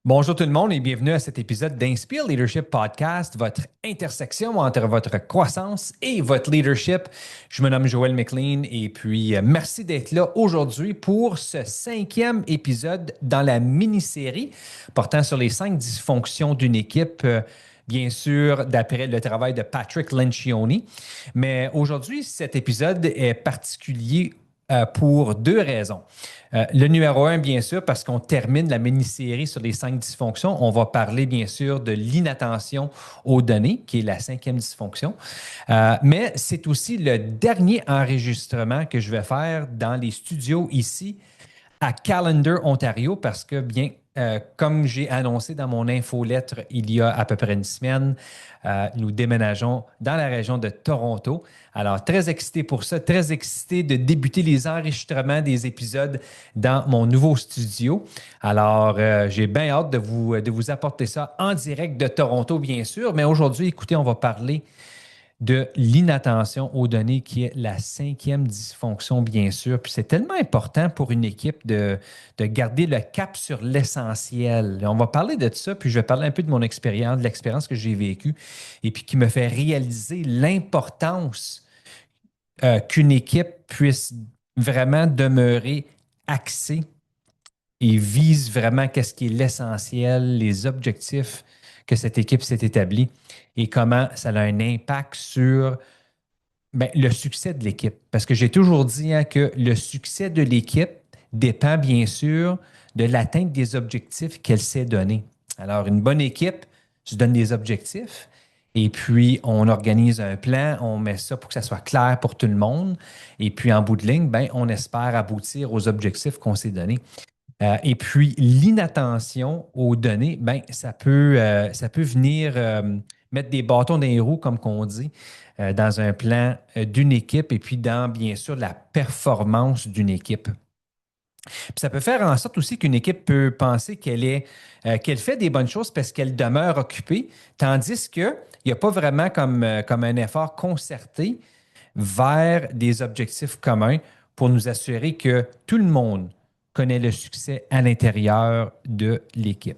Bonjour tout le monde et bienvenue à cet épisode d'Inspire Leadership Podcast, votre intersection entre votre croissance et votre leadership. Je me nomme Joël McLean et puis merci d'être là aujourd'hui pour ce cinquième épisode dans la mini-série portant sur les 5 dysfonctions d'une équipe. Bien sûr, d'après le travail de Patrick Lencioni. Mais aujourd'hui, cet épisode est particulier pour 2 raisons. Le numéro 1, bien sûr, parce qu'on termine la mini-série sur les 5 dysfonctions. On va parler, bien sûr, de l'inattention aux données, qui est la 5e dysfonction. Mais c'est aussi le dernier enregistrement que je vais faire dans les studios ici à Callander, Ontario, parce que, bien, comme j'ai annoncé dans mon infolettre il y a à peu près une semaine, nous déménageons dans la région de Toronto. Alors, très excité pour ça, très excité de débuter les enregistrements des épisodes dans mon nouveau studio. Alors, j'ai bien hâte de vous apporter ça en direct de Toronto, bien sûr. Mais aujourd'hui, écoutez, on va parler de l'inattention aux données, qui est la 5e dysfonction, bien sûr. Puis c'est tellement important pour une équipe de garder le cap sur l'essentiel. On va parler de ça, puis je vais parler un peu de mon expérience, de l'expérience que j'ai vécue, et puis qui me fait réaliser l'importance qu'une équipe puisse vraiment demeurer axée et vise vraiment qu'est-ce qui est l'essentiel, les objectifs que cette équipe s'est établie et comment ça a un impact sur le succès de l'équipe. Parce que j'ai toujours dit que le succès de l'équipe dépend bien sûr de l'atteinte des objectifs qu'elle s'est donnés. Alors, une bonne équipe se donne des objectifs et puis on organise un plan, on met ça pour que ça soit clair pour tout le monde. Et puis en bout de ligne, on espère aboutir aux objectifs qu'on s'est donnés. Et puis, l'inattention aux données, ça peut venir mettre des bâtons dans les roues, comme qu'on dit, dans un plan d'une équipe et puis dans, bien sûr, la performance d'une équipe. Puis ça peut faire en sorte aussi qu'une équipe peut penser qu'elle fait des bonnes choses parce qu'elle demeure occupée, tandis qu'il n'y a pas vraiment comme un effort concerté vers des objectifs communs pour nous assurer que tout le monde connaît le succès à l'intérieur de l'équipe.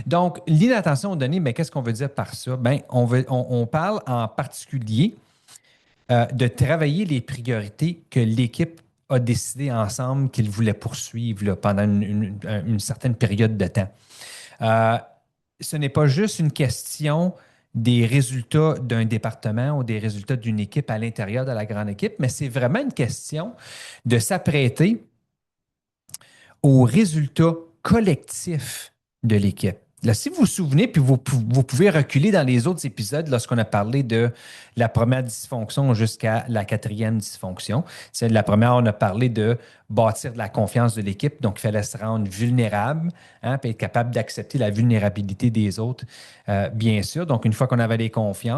Donc, l'inattention aux données, mais qu'est-ce qu'on veut dire par ça? On parle en particulier de travailler les priorités que l'équipe a décidé ensemble qu'il voulait poursuivre là, pendant une certaine période de temps. Euh, Ce n'est pas juste une question des résultats d'un département ou des résultats d'une équipe à l'intérieur de la grande équipe, mais c'est vraiment une question de s'apprêter aux résultats collectifs de l'équipe. Là, si vous vous souvenez, puis vous pouvez reculer dans les autres épisodes lorsqu'on a parlé de la première dysfonction jusqu'à la 4e dysfonction. C'est la première, on a parlé de bâtir de la confiance de l'équipe. Donc, il fallait se rendre vulnérable, puis être capable d'accepter la vulnérabilité des autres, bien sûr. Donc, une fois qu'on avait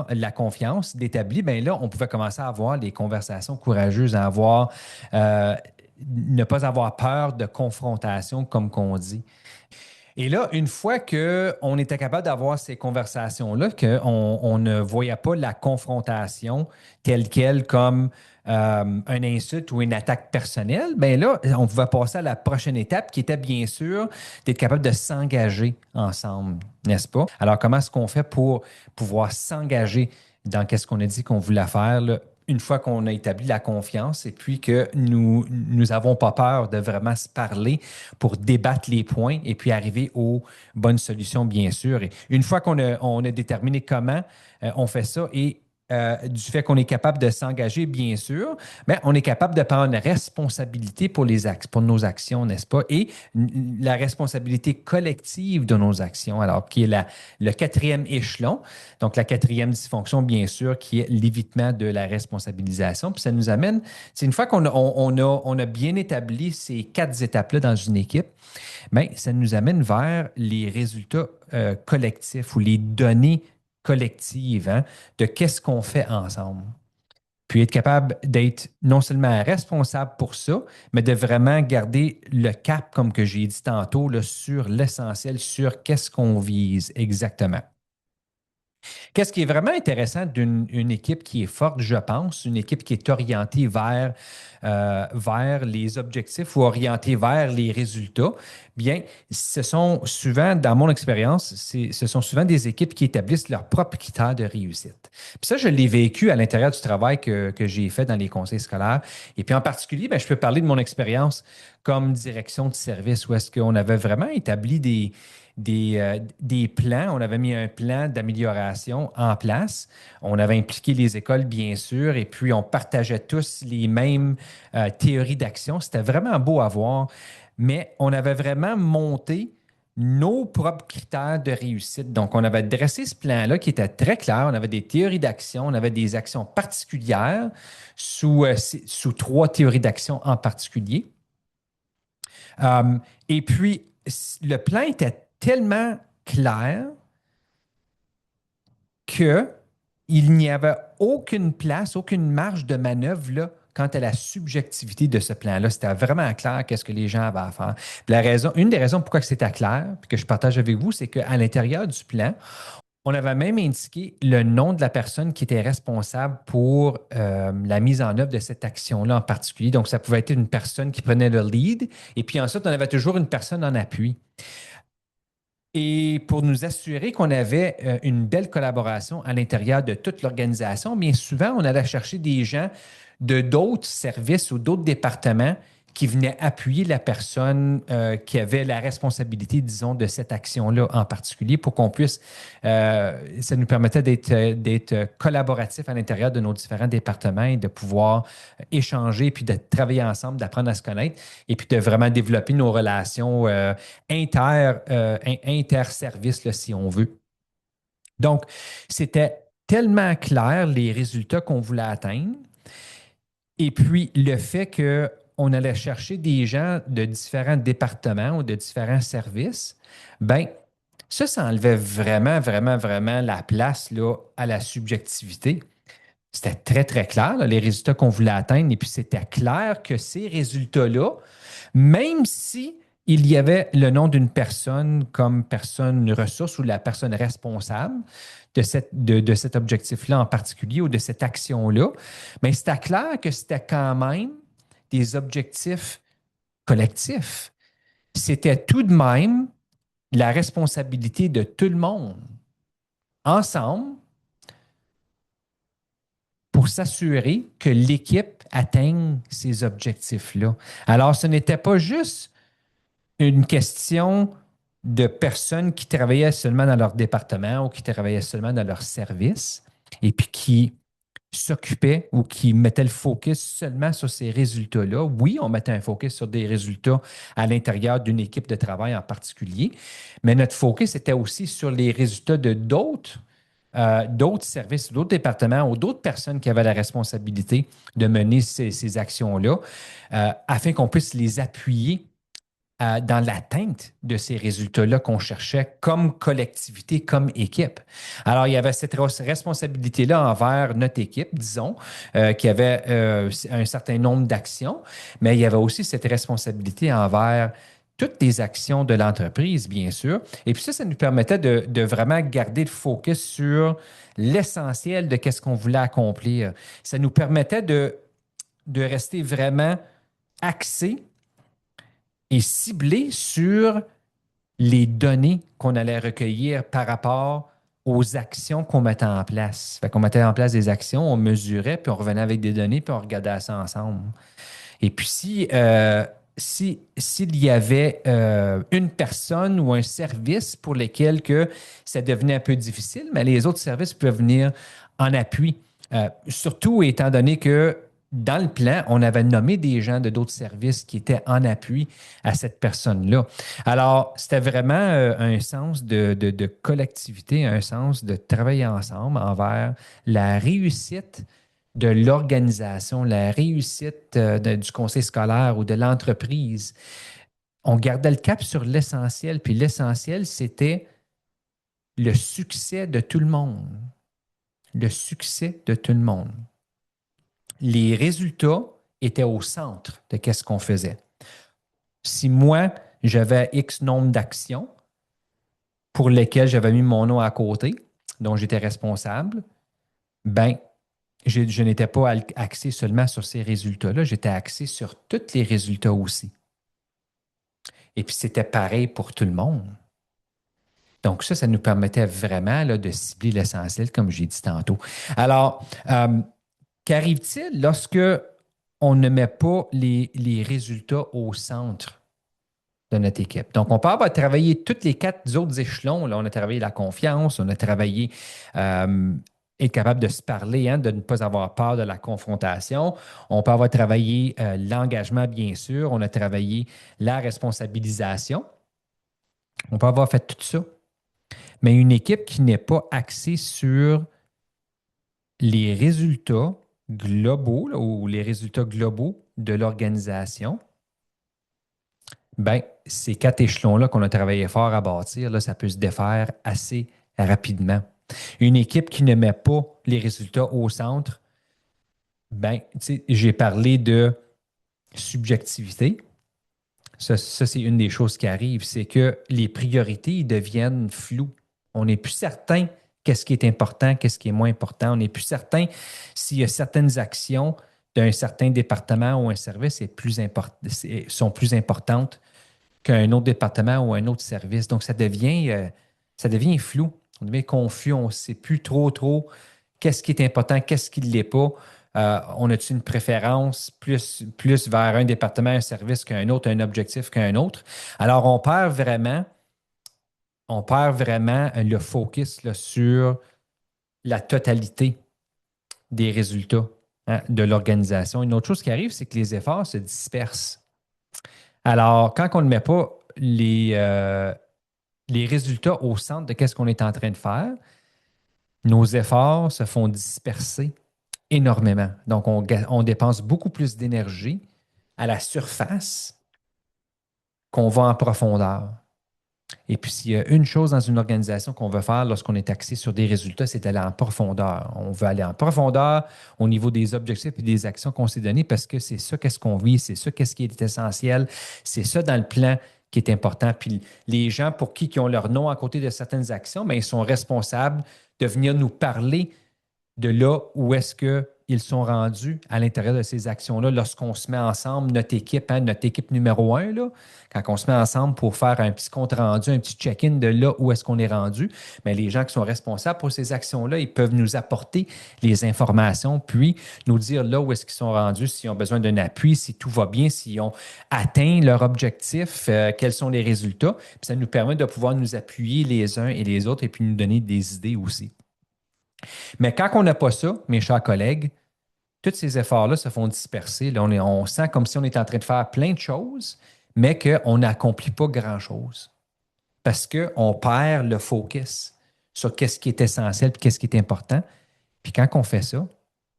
la confiance d'établi, bien là, on pouvait commencer à avoir des conversations courageuses, à avoir ne pas avoir peur de confrontation, comme qu'on dit. Et là, une fois qu'on était capable d'avoir ces conversations-là, qu'on ne voyait pas la confrontation telle qu'elle comme un insulte ou une attaque personnelle, bien là, on pouvait passer à la prochaine étape qui était bien sûr d'être capable de s'engager ensemble, n'est-ce pas? Alors, comment est-ce qu'on fait pour pouvoir s'engager dans qu'est-ce qu'on a dit qu'on voulait faire là, une fois qu'on a établi la confiance et puis que nous n'avons pas peur de vraiment se parler pour débattre les points et puis arriver aux bonnes solutions, bien sûr. Et une fois qu'on a déterminé comment on fait ça et du fait qu'on est capable de s'engager, bien sûr, mais on est capable de prendre la responsabilité pour nos actions, n'est-ce pas? Et la responsabilité collective de nos actions, alors qui est le 4e échelon. Donc, la 4e dysfonction, bien sûr, qui est l'évitement de la responsabilisation. Puis ça nous amène, c'est une fois qu'on a bien établi ces 4 étapes-là dans une équipe, bien, ça nous amène vers les résultats collectifs ou les données collectives, de qu'est-ce qu'on fait ensemble. Puis être capable d'être non seulement responsable pour ça, mais de vraiment garder le cap, comme que j'ai dit tantôt, là, sur l'essentiel, sur qu'est-ce qu'on vise exactement. Qu'est-ce qui est vraiment intéressant d'une une équipe qui est forte, je pense, une équipe qui est orientée vers les objectifs ou orientée vers les résultats, bien, ce sont souvent, dans mon expérience, ce sont souvent des équipes qui établissent leurs propres critères de réussite. Puis ça, je l'ai vécu à l'intérieur du travail que j'ai fait dans les conseils scolaires. Et puis en particulier, bien, je peux parler de mon expérience comme direction de service où est-ce qu'on avait vraiment établi des plans. On avait mis un plan d'amélioration en place. On avait impliqué les écoles, bien sûr, et puis on partageait tous les mêmes théories d'action. C'était vraiment beau à voir, mais on avait vraiment monté nos propres critères de réussite. Donc, on avait dressé ce plan-là qui était très clair. On avait des théories d'action, on avait des actions particulières sous trois théories d'action en particulier. Et puis, le plan était tellement clair que il n'y avait aucune place, aucune marge de manœuvre là, quant à la subjectivité de ce plan-là. C'était vraiment clair qu'est-ce que les gens avaient à faire. Une des raisons pourquoi c'était clair, puis que je partage avec vous, c'est qu'à l'intérieur du plan, on avait même indiqué le nom de la personne qui était responsable pour la mise en œuvre de cette action-là en particulier. Donc, ça pouvait être une personne qui prenait le lead, et puis ensuite, on avait toujours une personne en appui. Et pour nous assurer qu'on avait une belle collaboration à l'intérieur de toute l'organisation, bien souvent, on allait chercher des gens de d'autres services ou d'autres départements qui venaient appuyer la personne qui avait la responsabilité, disons, de cette action-là en particulier pour qu'on puisse, ça nous permettait d'être collaboratifs à l'intérieur de nos différents départements et de pouvoir échanger, puis de travailler ensemble, d'apprendre à se connaître et puis de vraiment développer nos relations inter-services, là, si on veut. Donc, c'était tellement clair les résultats qu'on voulait atteindre. Et puis, le fait qu'on allait chercher des gens de différents départements ou de différents services, ben ça enlevait vraiment, vraiment, vraiment la place là, à la subjectivité. C'était très, très clair, là, les résultats qu'on voulait atteindre. Et puis, c'était clair que ces résultats-là, même si il y avait le nom d'une personne comme personne ressource ou la personne responsable de cet objectif-là en particulier ou de cette action-là, mais c'était clair que c'était quand même des objectifs collectifs. C'était tout de même la responsabilité de tout le monde ensemble pour s'assurer que l'équipe atteigne ces objectifs-là. Alors, ce n'était pas juste une question de personnes qui travaillaient seulement dans leur département ou qui travaillaient seulement dans leur service et puis qui s'occupaient ou qui mettaient le focus seulement sur ces résultats-là. Oui, on mettait un focus sur des résultats à l'intérieur d'une équipe de travail en particulier, mais notre focus était aussi sur les résultats de d'autres services, d'autres départements ou d'autres personnes qui avaient la responsabilité de mener ces actions-là afin qu'on puisse les appuyer dans l'atteinte de ces résultats-là qu'on cherchait comme collectivité, comme équipe. Alors, il y avait cette responsabilité-là envers notre équipe, disons, qui avait un certain nombre d'actions, mais il y avait aussi cette responsabilité envers toutes les actions de l'entreprise, bien sûr. Et puis ça nous permettait de vraiment garder le focus sur l'essentiel de qu'est-ce qu'on voulait accomplir. Ça nous permettait de rester vraiment axés et ciblé sur les données qu'on allait recueillir par rapport aux actions qu'on mettait en place. Fait qu'on mettait en place des actions, on mesurait, puis on revenait avec des données, puis on regardait ça ensemble. Et puis s'il y avait une personne ou un service pour lesquels que ça devenait un peu difficile, mais les autres services peuvent venir en appui. Surtout étant donné que dans le plan, on avait nommé des gens de d'autres services qui étaient en appui à cette personne-là. Alors, c'était vraiment un sens de collectivité, un sens de travailler ensemble envers la réussite de l'organisation, la réussite du conseil scolaire ou de l'entreprise. On gardait le cap sur l'essentiel, puis l'essentiel, c'était le succès de tout le monde. Le succès de tout le monde. Les résultats étaient au centre de qu'est-ce qu'on faisait. Si moi, j'avais X nombre d'actions pour lesquelles j'avais mis mon nom à côté, dont j'étais responsable, ben, je n'étais pas axé seulement sur ces résultats-là, j'étais axé sur tous les résultats aussi. Et puis, c'était pareil pour tout le monde. Donc, ça nous permettait vraiment là, de cibler l'essentiel, comme j'ai dit tantôt. Alors, qu'arrive-t-il lorsque on ne met pas les résultats au centre de notre équipe? Donc, on peut avoir travaillé tous les quatre autres échelons. Là, on a travaillé la confiance, on a travaillé être capable de se parler, hein, de ne pas avoir peur de la confrontation. On peut avoir travaillé l'engagement, bien sûr. On a travaillé la responsabilisation. On peut avoir fait tout ça. Mais une équipe qui n'est pas axée sur les résultats globaux là, ou les résultats globaux de l'organisation, ben, ces quatre échelons-là qu'on a travaillé fort à bâtir, là, ça peut se défaire assez rapidement. Une équipe qui ne met pas les résultats au centre, ben, j'ai parlé de subjectivité. Ça, c'est une des choses qui arrive, c'est que les priorités deviennent floues. On n'est plus certain qu'est-ce qui est important, qu'est-ce qui est moins important. On n'est plus certain s'il y a certaines actions d'un certain département ou un service sont plus importantes qu'un autre département ou un autre service. Donc, ça devient flou. On devient confus. On ne sait plus trop qu'est-ce qui est important, qu'est-ce qui ne l'est pas. On a-t-il une préférence plus vers un département, un service qu'un autre, un objectif qu'un autre? Alors, on perd vraiment le focus là, sur la totalité des résultats, hein, de l'organisation. Une autre chose qui arrive, c'est que les efforts se dispersent. Alors, quand on ne met pas les résultats au centre de ce qu'on est en train de faire, nos efforts se font disperser énormément. Donc, on dépense beaucoup plus d'énergie à la surface qu'on va en profondeur. Et puis, s'il y a une chose dans une organisation qu'on veut faire lorsqu'on est axé sur des résultats, c'est d'aller en profondeur. On veut aller en profondeur au niveau des objectifs et des actions qu'on s'est donnés parce que c'est ça qu'est-ce qu'on vit, c'est ça qu'est-ce qui est essentiel, c'est ça dans le plan qui est important. Puis les gens pour qui ont leur nom à côté de certaines actions, bien, ils sont responsables de venir nous parler de là où est-ce qu'ils sont rendus à l'intérieur de ces actions-là lorsqu'on se met ensemble, notre équipe, hein, notre équipe numéro un, là, quand on se met ensemble pour faire un petit compte rendu, un petit check-in de là où est-ce qu'on est rendu, mais les gens qui sont responsables pour ces actions-là, ils peuvent nous apporter les informations, puis nous dire là où est-ce qu'ils sont rendus, s'ils ont besoin d'un appui, si tout va bien, s'ils ont atteint leur objectif, quels sont les résultats. Puis ça nous permet de pouvoir nous appuyer les uns et les autres et puis nous donner des idées aussi. Mais quand on n'a pas ça, mes chers collègues, tous ces efforts-là se font disperser. Là, on sent comme si on est en train de faire plein de choses, mais qu'on n'accomplit pas grand-chose. Parce qu'on perd le focus sur qu'est-ce qui est essentiel et qu'est-ce qui est important. Puis quand on fait ça,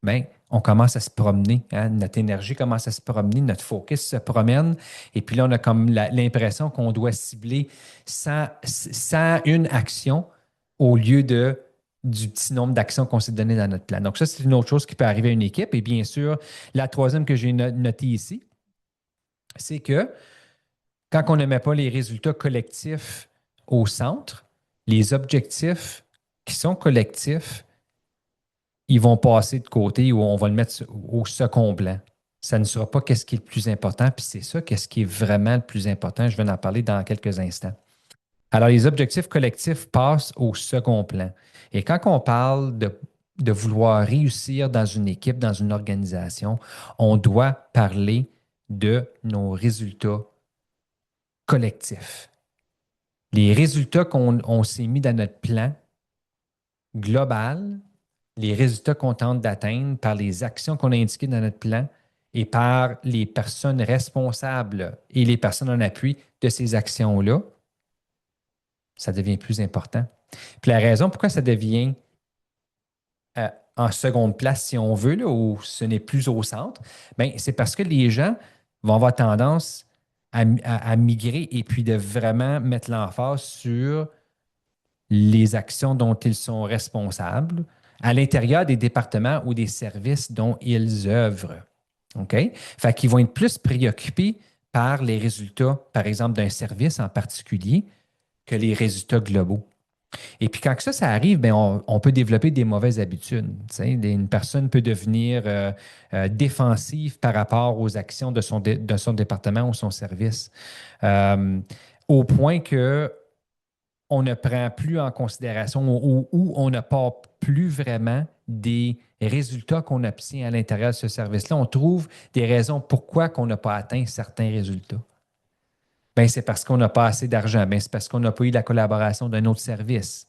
bien, on commence à se promener, hein. Notre énergie commence à se promener, notre focus se promène. Et puis là, on a comme l'impression qu'on doit cibler 101 actions au lieu du petit nombre d'actions qu'on s'est donné dans notre plan. Donc ça, c'est une autre chose qui peut arriver à une équipe. Et bien sûr, la troisième que j'ai notée ici, c'est que quand on ne met pas les résultats collectifs au centre, les objectifs qui sont collectifs, ils vont passer de côté ou on va le mettre au second plan. Ça ne sera pas qu'est-ce qui est le plus important, puis c'est ça, qu'est-ce qui est vraiment le plus important. Je vais en parler dans quelques instants. Alors, les objectifs collectifs passent au second plan. Et quand on parle de vouloir réussir dans une équipe, dans une organisation, on doit parler de nos résultats collectifs. Les résultats qu'on s'est mis dans notre plan global, les résultats qu'on tente d'atteindre par les actions qu'on a indiquées dans notre plan et par les personnes responsables et les personnes en appui de ces actions-là, ça devient plus important. Puis la raison pourquoi ça devient en seconde place, si on veut, là, où ce n'est plus au centre, bien, c'est parce que les gens vont avoir tendance à migrer et puis de vraiment mettre l'emphase sur les actions dont ils sont responsables à l'intérieur des départements ou des services dont ils œuvrent. OK? Fait qu'ils vont être plus préoccupés par les résultats, par exemple, d'un service en particulier, que les résultats globaux. Et puis quand ça arrive, ben, on peut développer des mauvaises habitudes. Tu sais. Une personne peut devenir défensive par rapport aux actions de son département ou son service, euh, au point que on ne prend plus en considération ou on ne part plus vraiment des résultats qu'on obtient à l'intérieur de ce service-là. On trouve des raisons pourquoi on n'a pas atteint certains résultats. Ben, c'est parce qu'on n'a pas assez d'argent. Ben, c'est parce qu'on n'a pas eu la collaboration d'un autre service.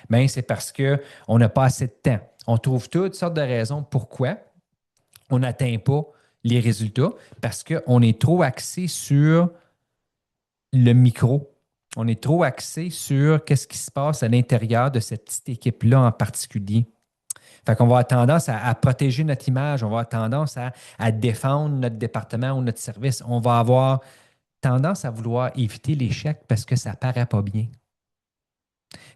Ben, c'est parce qu'on n'a pas assez de temps. On trouve toutes sortes de raisons pourquoi on n'atteint pas les résultats parce qu'on est trop axé sur le micro. On est trop axé sur qu'est-ce qui se passe à l'intérieur de cette petite équipe-là en particulier. Fait qu'on va avoir tendance à protéger notre image, on va avoir tendance à défendre notre département ou notre service. On va avoir tendance à vouloir éviter l'échec parce que ça paraît pas bien.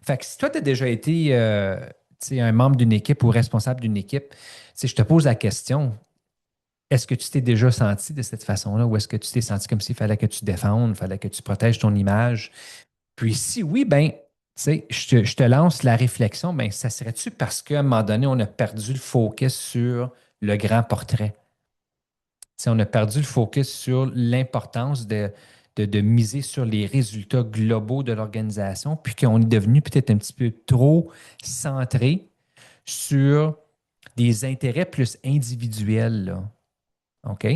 Fait que si toi, tu as déjà été un membre d'une équipe ou responsable d'une équipe, je te pose la question, est-ce que tu t'es déjà senti de cette façon-là ou est-ce que tu t'es senti comme s'il fallait que tu te défendes, il fallait que tu protèges ton image? Puis si oui, ben, je te lance la réflexion, ben, ça serait-tu parce qu'à un moment donné, on a perdu le focus sur le grand portrait? On a perdu le focus sur l'importance de miser sur les résultats globaux de l'organisation, puis qu'on est devenu peut-être un petit peu trop centré sur des intérêts plus individuels, là. OK?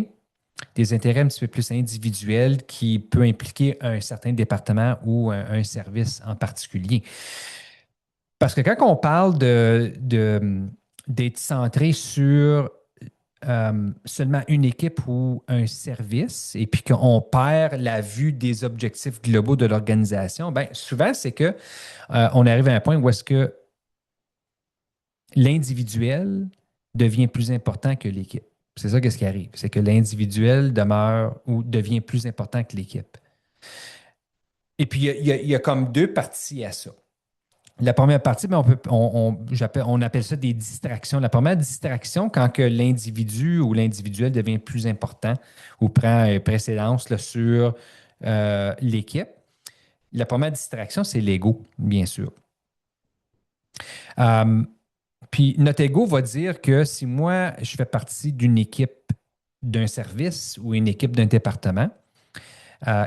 Des intérêts un petit peu plus individuels qui peut impliquer un certain département ou un service en particulier. Parce que quand on parle d'être centré sur seulement une équipe ou un service et puis qu'on perd la vue des objectifs globaux de l'organisation, bien, souvent, c'est que on arrive à un point où est-ce que l'individuel devient plus important que l'équipe. C'est ça qu'est-ce qui arrive. C'est que l'individuel demeure ou devient plus important que l'équipe. Et puis, il y a comme deux parties à ça. La première partie, bien, on appelle ça des distractions. La première distraction, quand que l'individu ou l'individuel devient plus important ou prend précédence là, sur l'équipe, la première distraction, c'est l'ego, bien sûr. Euh, Puis notre ego va dire que si moi, je fais partie d'une équipe d'un service ou une équipe d'un département,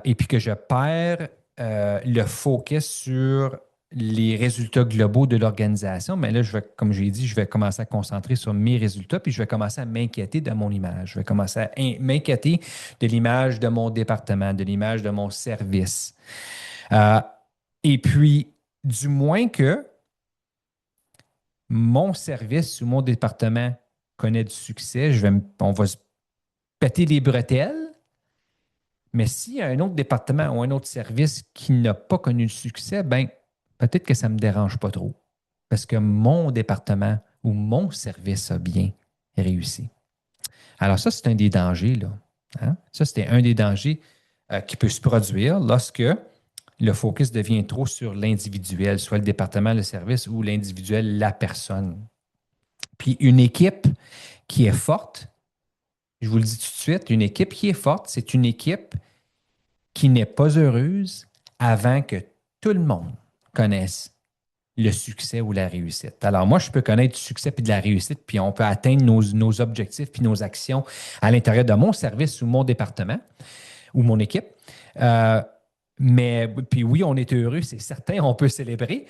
et puis que je perds le focus sur les résultats globaux de l'organisation, mais là, comme je l'ai dit, je vais commencer à concentrer sur mes résultats, puis je vais commencer à m'inquiéter de mon image. Je vais commencer à m'inquiéter de l'image de mon département, de l'image de mon service. Euh, et puis, du moins que mon service ou mon département connaît du succès, on va se péter les bretelles. Mais s'il y a un autre département ou un autre service qui n'a pas connu le succès, ben peut-être que ça ne me dérange pas trop. Parce que mon département ou mon service a bien réussi. Alors, ça, c'est un des dangers, là. Hein? Ça, c'était un des dangers qui peut se produire lorsque le focus devient trop sur l'individuel, soit le département, le service ou l'individuel, la personne. Puis une équipe qui est forte, je vous le dis tout de suite, une équipe qui est forte, c'est une équipe qui n'est pas heureuse avant que tout le monde connaisse le succès ou la réussite. Alors moi, je peux connaître du succès puis de la réussite, puis on peut atteindre nos objectifs puis nos actions à l'intérieur de mon service ou mon département ou mon équipe. Euh, mais puis oui, on est heureux, c'est certain, on peut célébrer,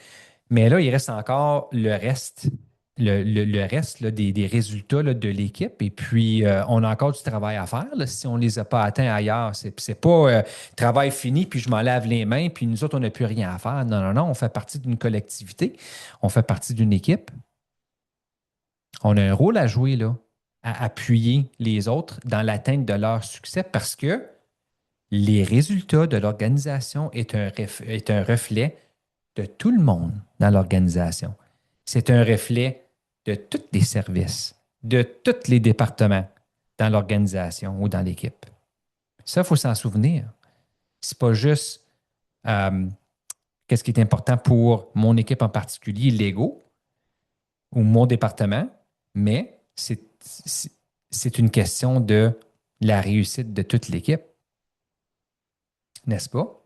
mais là, il reste encore le reste, le reste là, des résultats là, de l'équipe. Et puis, on a encore du travail à faire là, si on ne les a pas atteints ailleurs. C'est pas travail fini, puis je m'en lave les mains, puis nous autres, on n'a plus rien à faire. Non, non, non, on fait partie d'une collectivité, on fait partie d'une équipe. On a un rôle à jouer là, à appuyer les autres dans l'atteinte de leur succès parce que les résultats de l'organisation est un reflet de tout le monde dans l'organisation. C'est un reflet de tous les services, de tous les départements dans l'organisation ou dans l'équipe. Ça, il faut s'en souvenir. C'est pas juste qu'est-ce qui est important pour mon équipe en particulier, l'ego, ou mon département, mais c'est une question de la réussite de toute l'équipe, n'est-ce pas?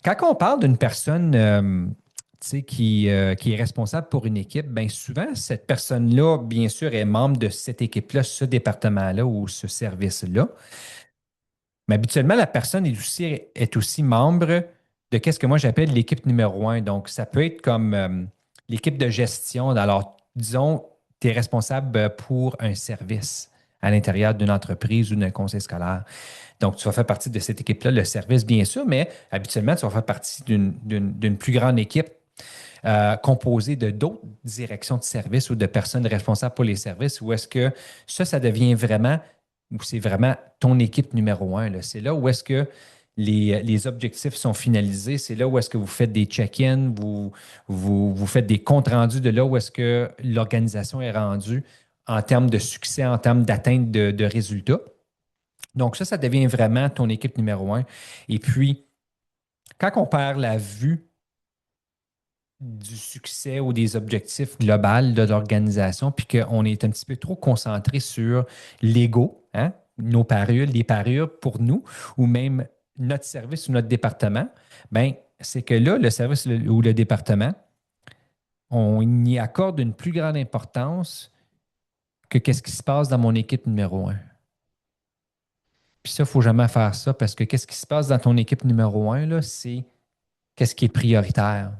Quand on parle d'une personne tu sais, qui est responsable pour une équipe, bien souvent, cette personne-là, bien sûr, est membre de cette équipe-là, ce département-là ou ce service-là. Mais habituellement, la personne est aussi membre de qu'est-ce que moi j'appelle l'équipe numéro un. Donc, ça peut être comme l'équipe de gestion. Alors, disons, tu es responsable pour un service à l'intérieur d'une entreprise ou d'un conseil scolaire. Donc, tu vas faire partie de cette équipe-là, le service, bien sûr, mais habituellement, tu vas faire partie d'une plus grande équipe composée de d'autres directions de service ou de personnes responsables pour les services, ou est-ce que ça devient vraiment, ou c'est vraiment ton équipe numéro un, là. C'est là où est-ce que les objectifs sont finalisés, c'est là où est-ce que vous faites des check-ins, vous faites des comptes rendus de là où est-ce que l'organisation est rendue en termes de succès, en termes d'atteinte de résultats. Donc, ça devient vraiment ton équipe numéro un. Et puis, quand on perd la vue du succès ou des objectifs globaux de l'organisation, puis qu'on est un petit peu trop concentré sur l'ego, hein, nos parures, les parures pour nous, ou même notre service ou notre département, ben c'est que là, le service ou le département, on y accorde une plus grande importance que qu'est-ce qui se passe dans mon équipe numéro un. Puis ça, il ne faut jamais faire ça parce que qu'est-ce qui se passe dans ton équipe numéro un, là, c'est qu'est-ce qui est prioritaire.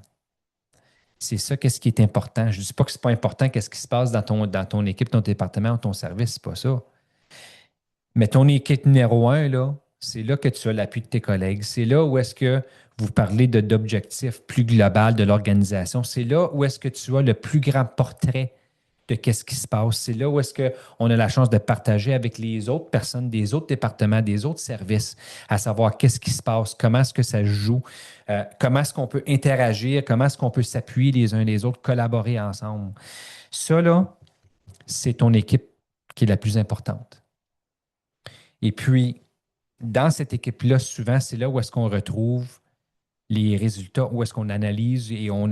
C'est ça, qu'est-ce qui est important. Je ne dis pas que ce n'est pas important, qu'est-ce qui se passe dans ton équipe, ton département ou ton service, c'est pas ça. Mais ton équipe numéro un, là, c'est là que tu as l'appui de tes collègues. C'est là où est-ce que vous parlez d'objectifs plus globaux de l'organisation. C'est là où est-ce que tu as le plus grand portrait de qu'est-ce qui se passe. C'est là où est-ce qu'on a la chance de partager avec les autres personnes des autres départements, des autres services, à savoir qu'est-ce qui se passe, comment est-ce que ça se joue, comment est-ce qu'on peut interagir, comment est-ce qu'on peut s'appuyer les uns les autres, collaborer ensemble. Ça, là, c'est ton équipe qui est la plus importante. Et puis, dans cette équipe-là, souvent, c'est là où est-ce qu'on retrouve les résultats, où est-ce qu'on analyse et on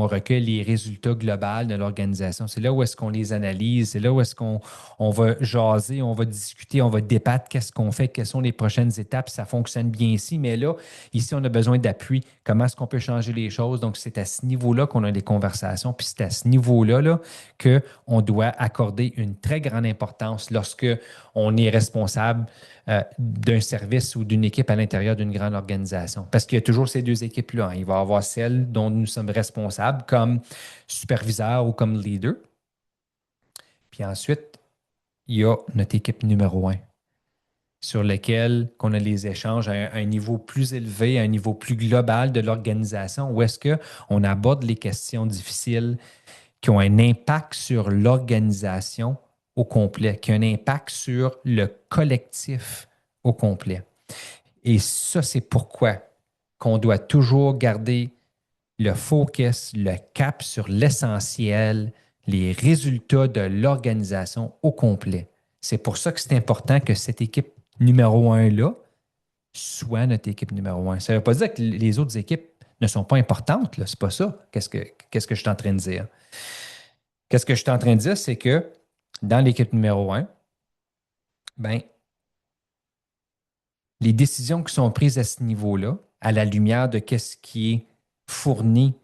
recueille les résultats globaux de l'organisation. C'est là où est-ce qu'on les analyse, c'est là où est-ce qu'on va jaser, on va discuter, on va débattre, qu'est-ce qu'on fait, quelles sont les prochaines étapes, ça fonctionne bien ici, mais là, ici, on a besoin d'appui. Comment est-ce qu'on peut changer les choses? Donc, c'est à ce niveau-là qu'on a des conversations, puis c'est à ce niveau-là là, qu'on doit accorder une très grande importance lorsque on est responsable d'un service ou d'une équipe à l'intérieur d'une grande organisation. Parce qu'il y a toujours ces deux équipes-là, hein. Il va y avoir celle dont nous sommes responsables comme superviseur ou comme leader. Puis ensuite, il y a notre équipe numéro un sur laquelle on a les échanges à un niveau plus élevé, à un niveau plus global de l'organisation, où est-ce qu'on aborde les questions difficiles qui ont un impact sur l'organisation au complet, qui ont un impact sur le collectif au complet. Et ça, c'est pourquoi qu'on doit toujours garder le focus, le cap sur l'essentiel, les résultats de l'organisation au complet. C'est pour ça que c'est important que cette équipe numéro un-là soit notre équipe numéro un. Ça ne veut pas dire que les autres équipes ne sont pas importantes, là. C'est pas ça. Qu'est-ce que je suis en train de dire? Qu'est-ce que je suis en train de dire, c'est que dans l'équipe numéro un, ben, les décisions qui sont prises à ce niveau-là, à la lumière de qu'est-ce qui est fourni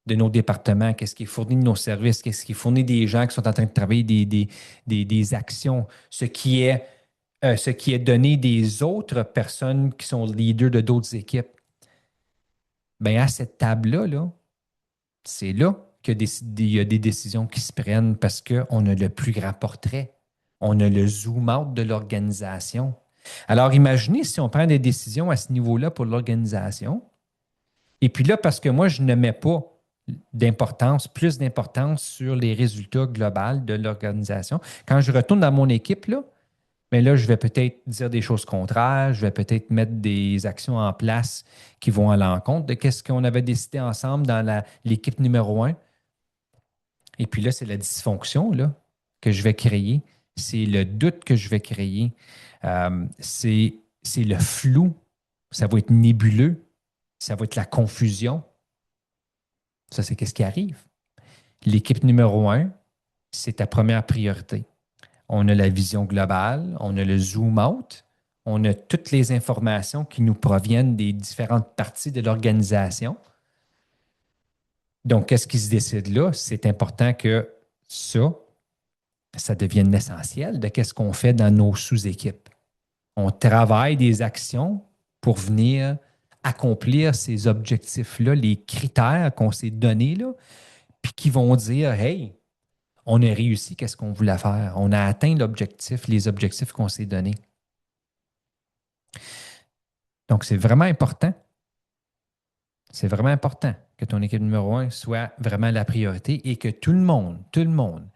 de nos départements, qu'est-ce qui est fourni de nos services, qu'est-ce qui est fourni des gens qui sont en train de travailler des actions, ce qui est donné des autres personnes qui sont leaders de d'autres équipes. Bien, à cette table-là, là, c'est là qu'il y a des décisions qui se prennent parce qu'on a le plus grand portrait. On a le zoom-out de l'organisation. Alors, imaginez si on prend des décisions à ce niveau-là pour l'organisation. Et puis là, parce que moi, je ne mets pas plus d'importance sur les résultats globaux de l'organisation. Quand je retourne dans mon équipe, là, mais là, je vais peut-être dire des choses contraires, je vais peut-être mettre des actions en place qui vont à l'encontre de ce qu'on avait décidé ensemble dans l'équipe numéro un. Et puis là, c'est la dysfonction là, que je vais créer. C'est le doute que je vais créer. C'est le flou. Ça va être nébuleux. Ça va être la confusion. Ça, c'est qu'est-ce qui arrive. L'équipe numéro un, c'est ta première priorité. On a la vision globale, on a le zoom out, on a toutes les informations qui nous proviennent des différentes parties de l'organisation. Donc, qu'est-ce qui se décide là? C'est important que ça devienne essentiel de qu'est-ce qu'on fait dans nos sous-équipes. On travaille des actions pour venir accomplir ces objectifs-là, les critères qu'on s'est donnés, là, puis qui vont dire, hey, on a réussi, qu'est-ce qu'on voulait faire? On a atteint l'objectif, les objectifs qu'on s'est donnés. Donc, c'est vraiment important. C'est vraiment important que ton équipe numéro un soit vraiment la priorité et que tout le monde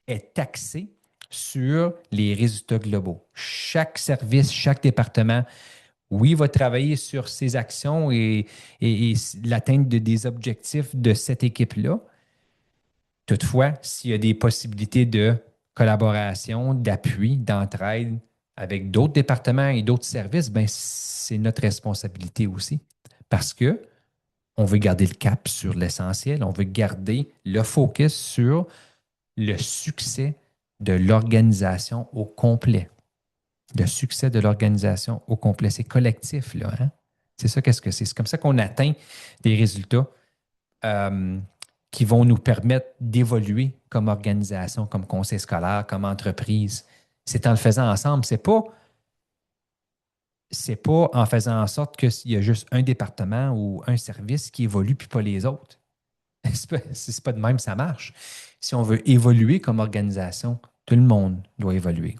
est axé sur les résultats globaux. Chaque service, chaque département, oui, va travailler sur ses actions et l'atteinte des objectifs de cette équipe-là. Toutefois, s'il y a des possibilités de collaboration, d'appui, d'entraide avec d'autres départements et d'autres services, ben, c'est notre responsabilité aussi. Parce que on veut garder le cap sur l'essentiel, on veut garder le focus sur le succès de l'organisation au complet. Le succès de l'organisation au complet. C'est collectif, là. Hein? C'est ça, qu'est-ce que c'est? C'est comme ça qu'on atteint des résultats euh, qui vont nous permettre d'évoluer comme organisation, comme conseil scolaire, comme entreprise. C'est en le faisant ensemble. C'est pas en faisant en sorte qu'il y a juste un département ou un service qui évolue puis pas les autres. C'est pas de même, ça marche. Si on veut évoluer comme organisation, tout le monde doit évoluer.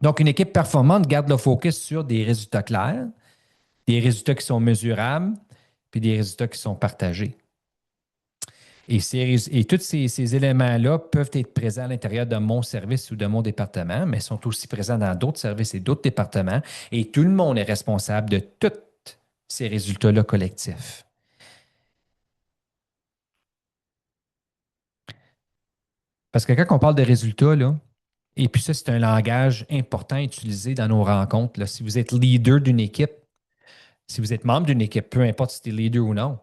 Donc, une équipe performante garde le focus sur des résultats clairs, des résultats qui sont mesurables, puis des résultats qui sont partagés. Et tous ces éléments-là peuvent être présents à l'intérieur de mon service ou de mon département, mais sont aussi présents dans d'autres services et d'autres départements. Et tout le monde est responsable de tous ces résultats-là collectifs. Parce que quand on parle de résultats, là, et puis ça, c'est un langage important utilisé dans nos rencontres. Là. Si vous êtes leader d'une équipe, si vous êtes membre d'une équipe, peu importe si tu es leader ou non,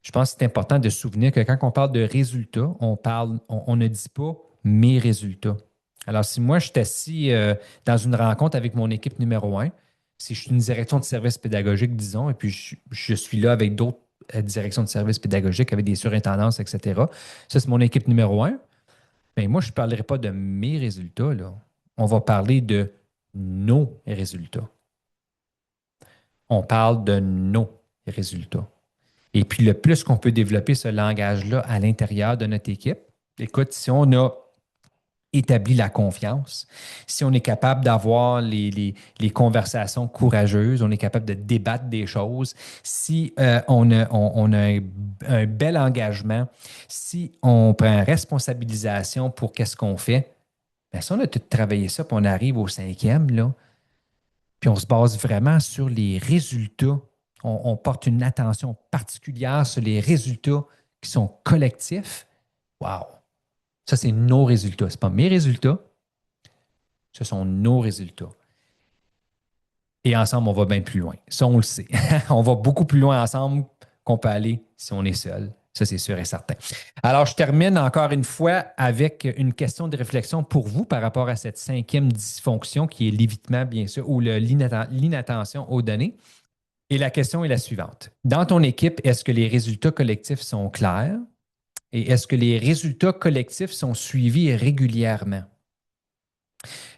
je pense que c'est important de se souvenir que quand on parle de résultats, on ne dit pas mes résultats. Alors, si moi, je suis assis dans une rencontre avec mon équipe numéro un, si je suis une direction de service pédagogique, disons, et puis je suis là avec d'autres directions de service pédagogiques, avec des surintendances, etc., ça, c'est mon équipe numéro un. Bien, moi, je ne parlerai pas de mes résultats, là. On va parler de nos résultats. On parle de nos résultats. Et puis, le plus qu'on peut développer ce langage-là à l'intérieur de notre équipe, écoute, si on a établi la confiance, si on est capable d'avoir les conversations courageuses, on est capable de débattre des choses, si on a un bel engagement, si on prend responsabilisation pour qu'est-ce qu'on fait, bien, si on a tout travaillé ça, puis on arrive au cinquième, là, puis on se base vraiment sur les résultats. On porte une attention particulière sur les résultats qui sont collectifs. Wow! Ça, c'est nos résultats. Ce pas mes résultats, ce sont nos résultats. Et ensemble, on va bien plus loin. Ça, on le sait. On va beaucoup plus loin ensemble qu'on peut aller si on est seul. Ça, c'est sûr et certain. Alors, je termine encore une fois avec une question de réflexion pour vous par rapport à cette cinquième dysfonction qui est l'évitement, bien sûr, ou l'inattention aux données. Et la question est la suivante. Dans ton équipe, est-ce que les résultats collectifs sont clairs et est-ce que les résultats collectifs sont suivis régulièrement?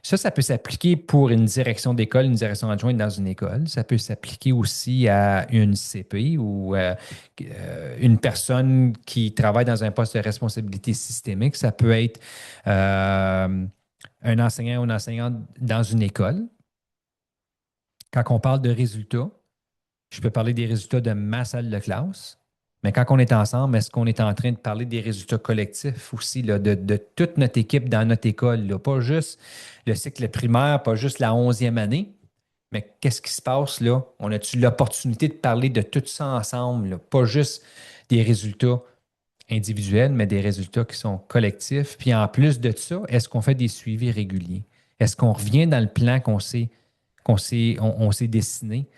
Ça peut s'appliquer pour une direction d'école, une direction adjointe dans une école. Ça peut s'appliquer aussi à une CP ou une personne qui travaille dans un poste de responsabilité systémique. Ça peut être un enseignant ou une enseignante dans une école. Quand on parle de résultats, je peux parler des résultats de ma salle de classe. Mais quand on est ensemble, est-ce qu'on est en train de parler des résultats collectifs aussi, là, de toute notre équipe dans notre école? Là? Pas juste le cycle primaire, pas juste la 11e année, mais qu'est-ce qui se passe là? On a-tu l'opportunité de parler de tout ça ensemble? Là? Pas juste des résultats individuels, mais des résultats qui sont collectifs. Puis en plus de ça, est-ce qu'on fait des suivis réguliers? Est-ce qu'on revient dans le plan on s'est dessiné?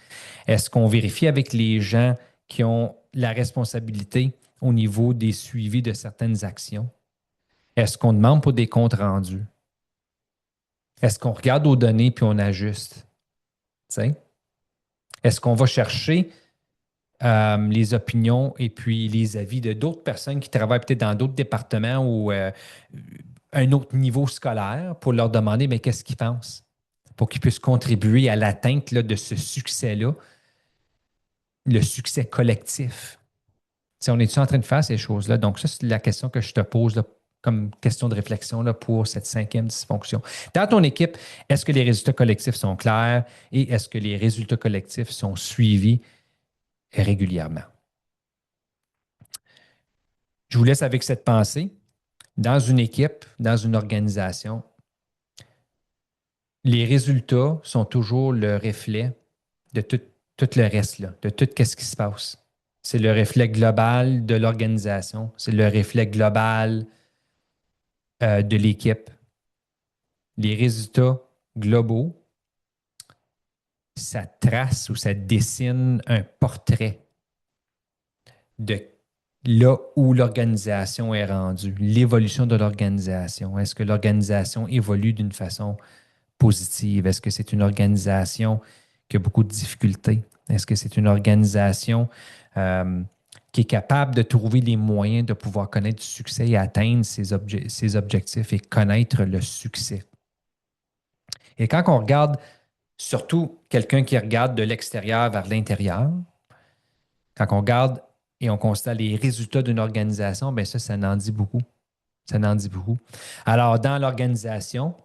Est-ce qu'on vérifie avec les gens qui ont la responsabilité au niveau des suivis de certaines actions? Est-ce qu'on demande pour des comptes rendus? Est-ce qu'on regarde aux données puis on ajuste? T'sais? Est-ce qu'on va chercher les opinions et puis les avis de d'autres personnes qui travaillent peut-être dans d'autres départements ou un autre niveau scolaire pour leur demander mais qu'est-ce qu'ils pensent pour qu'ils puissent contribuer à l'atteinte là, de ce succès-là, le succès collectif. T'sais, on est-tu en train de faire ces choses-là? Donc, ça, c'est la question que je te pose là, comme question de réflexion là, pour cette cinquième dysfonction. Dans ton équipe, est-ce que les résultats collectifs sont clairs et est-ce que les résultats collectifs sont suivis régulièrement? Je vous laisse avec cette pensée. Dans une équipe, dans une organisation, les résultats sont toujours le reflet de tout le reste, là, de tout ce qui se passe. C'est le reflet global de l'organisation, c'est le reflet global de l'équipe. Les résultats globaux, ça trace ou ça dessine un portrait de là où l'organisation est rendue, l'évolution de l'organisation. Est-ce que l'organisation évolue d'une façon positive? Est-ce que c'est une organisation qui a beaucoup de difficultés? Est-ce que c'est une organisation qui est capable de trouver les moyens de pouvoir connaître du succès et atteindre ses objectifs et connaître le succès? Et quand on regarde, surtout quelqu'un qui regarde de l'extérieur vers l'intérieur, quand on regarde et on constate les résultats d'une organisation, bien ça en dit beaucoup. Ça en dit beaucoup. Alors, dans l'organisation,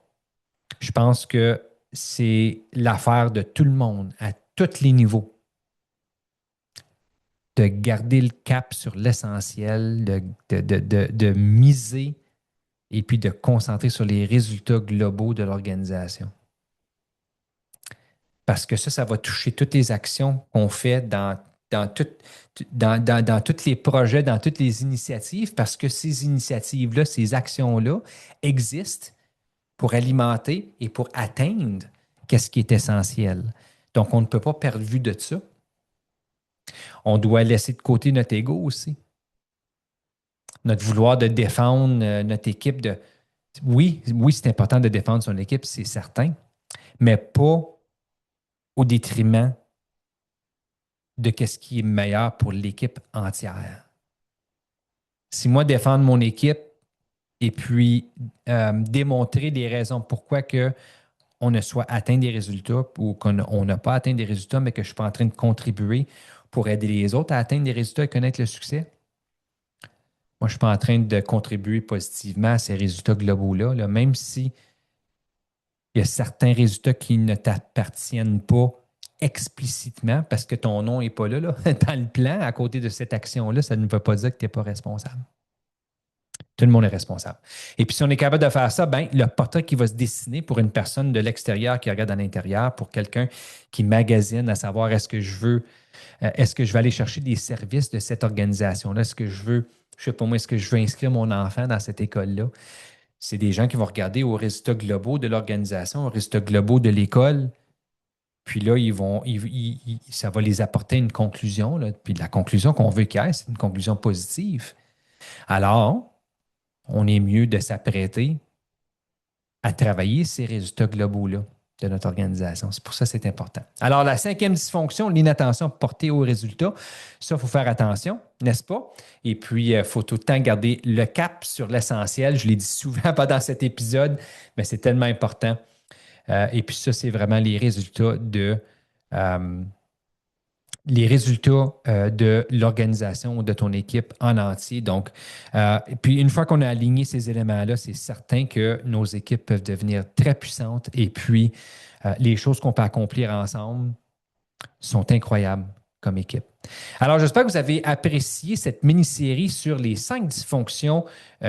je pense que c'est l'affaire de tout le monde, à tous les niveaux, de garder le cap sur l'essentiel, de miser et puis de concentrer sur les résultats globaux de l'organisation. Parce que ça va toucher toutes les actions qu'on fait dans tous les projets, dans toutes les initiatives, parce que ces initiatives-là, ces actions-là existent pour alimenter et pour atteindre qu'est-ce qui est essentiel. Donc, on ne peut pas perdre vue de ça. On doit laisser de côté notre ego aussi. Notre vouloir de défendre notre équipe. Oui, c'est important de défendre son équipe, c'est certain, mais pas au détriment de ce qui est meilleur pour l'équipe entière. Si moi, défendre mon équipe et puis démontrer les raisons pourquoi que on ne soit atteint des résultats ou qu'on n'a pas atteint des résultats, mais que je suis pas en train de contribuer pour aider les autres à atteindre des résultats et connaître le succès. Moi, je ne suis pas en train de contribuer positivement à ces résultats globaux-là, là, même si il y a certains résultats qui ne t'appartiennent pas explicitement parce que ton nom n'est pas là, dans le plan, à côté de cette action-là, ça ne veut pas dire que tu n'es pas responsable. Tout le monde est responsable. Et puis, si on est capable de faire ça, ben, le portrait qui va se dessiner pour une personne de l'extérieur qui regarde à l'intérieur, pour quelqu'un qui magasine à savoir est-ce que je vais aller chercher des services de cette organisation-là? Est-ce que je veux, je sais pas moi, est-ce que je veux inscrire mon enfant dans cette école-là? C'est des gens qui vont regarder aux résultats globaux de l'organisation, aux résultats globaux de l'école. Puis là, ça va les apporter une conclusion. Là. Puis la conclusion qu'on veut qu'il y ait, c'est une conclusion positive. Alors, on est mieux de s'apprêter à travailler ces résultats globaux-là de notre organisation. C'est pour ça que c'est important. Alors, la cinquième dysfonction, l'inattention portée aux résultats. Ça, il faut faire attention, n'est-ce pas? Et puis, il faut tout le temps garder le cap sur l'essentiel. Je l'ai dit souvent pendant cet épisode, mais c'est tellement important. Et puis ça, c'est vraiment les résultats de l'organisation ou de ton équipe en entier. Donc, et puis une fois qu'on a aligné ces éléments-là, c'est certain que nos équipes peuvent devenir très puissantes et puis les choses qu'on peut accomplir ensemble sont incroyables comme équipe. Alors, j'espère que vous avez apprécié cette mini-série sur les 5 dysfonctions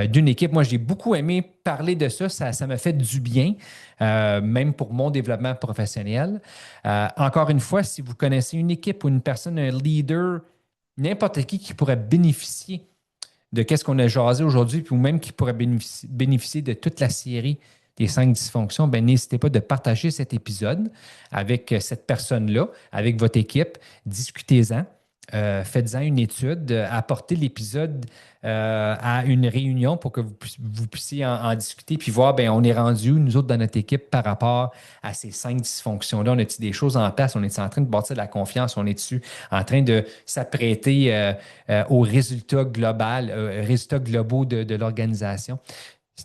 d'une équipe. Moi, j'ai beaucoup aimé parler de ça. Ça m'a fait du bien, même pour mon développement professionnel. Encore une fois, si vous connaissez une équipe ou une personne, un leader, n'importe qui pourrait bénéficier de ce qu'on a jasé aujourd'hui, ou même qui pourrait bénéficier de toute la série des 5 dysfonctions, ben, n'hésitez pas de partager cet épisode avec cette personne-là, avec votre équipe. Discutez-en. faites-en une étude, apportez l'épisode à une réunion pour que vous puissiez en discuter puis voir, ben, on est rendu où, nous autres, dans notre équipe, par rapport à ces 5 dysfonctions-là. On a-tu des choses en place? On est en train de bâtir de la confiance? On est-tu en train de s'apprêter aux résultats globaux de l'organisation?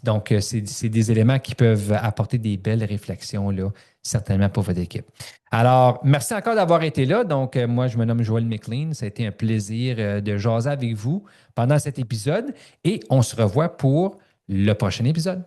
Donc, c'est des éléments qui peuvent apporter des belles réflexions, là, certainement pour votre équipe. Alors, merci encore d'avoir été là. Donc, moi, je me nomme Joël McLean. Ça a été un plaisir de jaser avec vous pendant cet épisode et on se revoit pour le prochain épisode.